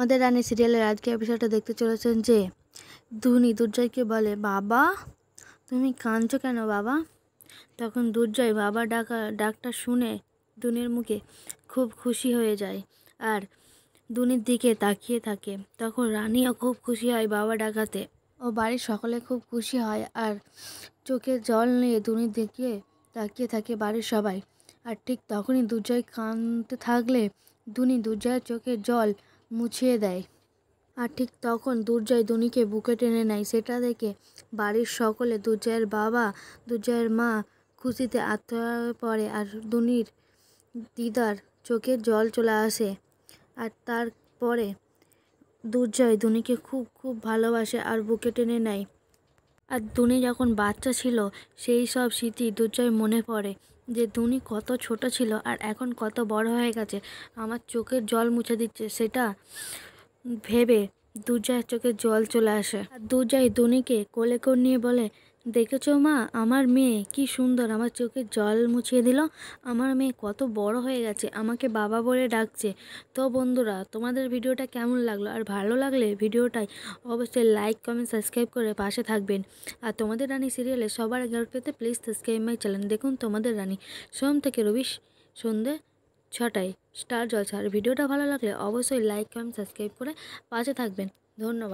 আমাদের রানী সিরিয়ালের আজকের এপিসোডটা দেখতে চলেছেন যে ধুনি দুর্জয়কে বলে, বাবা তুমি কাঁদছো কেন বাবা? তখন দুর্জয় বাবা ডাকটা শুনে ধুনির মুখে খুব খুশি হয়ে যায় আর ধুনির দিকে তাকিয়ে থাকে। তখন রানীও খুব খুশি হয় বাবা ডাকাতে, ও বাড়ির সকলে খুব খুশি হয় আর চোখে জল নিয়ে ধুনির দিকে তাকিয়ে থাকে বাড়ির সবাই। আর ঠিক তখনই দুর্জয় কাঁদতে থাকলে ধুনি দুর্জয়ের চোখের জল মুছিয়ে দেয়। আর ঠিক তখন দুর্জয় ধুনিকে বুকে টেনে নেয়। সেটা দেখে বাড়ির সকলে, দুর্জয়ের বাবা, দুর্জয়ের মা খুশিতে আত্মহারা হয়ে পড়ে আর ধুনির দিদার চোখের জল চলে আসে। আর তারপরে দুর্জয় ধুনিকে খুব খুব ভালোবাসে আর বুকে টেনে নেয়। আর ধুনি যখন বাচ্চা ছিল সেই সব স্মৃতি দুর্জয় মনে পড়ে, যে ধুনি কত ছোট ছিল আর এখন কত বড় হয়ে গেছে, আমার চোখের জল মুছে দিচ্ছে। সেটা ভেবে দুর্জয়ের চোখে জল চলে আসে। আর দুর্জয় ধুনিকে কোলে করে নিয়ে বলে, দেখেছো মা, আমার মেয়ে কি সুন্দর আমার চোখের জল মুছিয়ে দিল। আমার মেয়ে কত বড় হয়ে গেছে, আমাকে বাবা বলে ডাকছে। তো বন্ধুরা, তোমাদের ভিডিওটা কেমন লাগলো? আর ভালো লাগলে ভিডিওটাই অবশ্যই লাইক, কমেন্ট, সাবস্ক্রাইব করে পাশে থাকবেন। আর তোমাদের রানী সিরিয়ালে সবার আগে পেতে প্লিজ সাবস্ক্রাইব মাই চ্যানেল। দেখুন তোমাদের রানী সোম থেকে রবি সন্ধ্যে 6টায় স্টার জলসা। আর ভিডিওটা ভালো লাগলে অবশ্যই লাইক, কমেন্ট, সাবস্ক্রাইব করে পাশে থাকবেন। ধন্যবাদ।